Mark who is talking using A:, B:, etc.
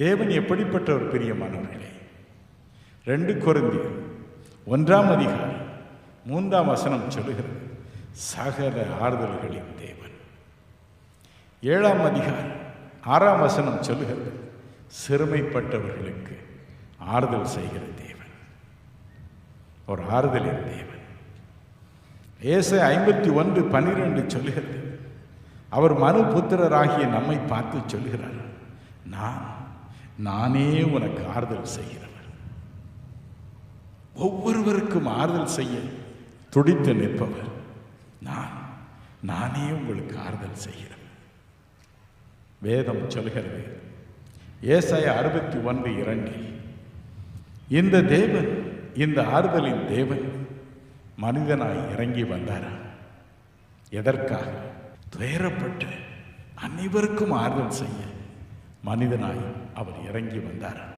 A: தேவன் எப்படிப்பட்ட ஒரு பிரியமானவர்களே! 2 கொரிந்தியர் 1ஆம் அதிகாரம் 3ஆம் வசனம் சொல்லுகிறது, சகல ஆறுதல்களின் தேவன். 7ஆம் அதிகாரம் 6ஆம் வசனம் சொல்லுகிறது, சிறுமைப்பட்டவர்களுக்கு ஆறுதல் செய்கிற தேவன், ஒரு ஆறுதலின் தேவன். ஏசாயா 51:12 சொல்லுகிறது, அவர் மனுபுத்திரராகிய நம்மை பார்த்து சொல்லுகிறார், நானே உனக்கு ஆறுதல் செய்கிறவர். ஒவ்வொருவருக்கும் ஆறுதல் செய்ய துடித்து நிற்பவர் நானே உங்களுக்கு ஆறுதல் செய்கிறவர். வேதம் சொல்கிறது, ஏசாயா 61:2, இந்த தேவன், இந்த ஆறுதலின் தேவன் மனிதனாய் இறங்கி வந்தாரா? எதற்காக? துயரப்பட்டு அனைவருக்கும் ஆறுதல் செய்ய மனிதனாய் அவர் இறங்கி வந்தார்.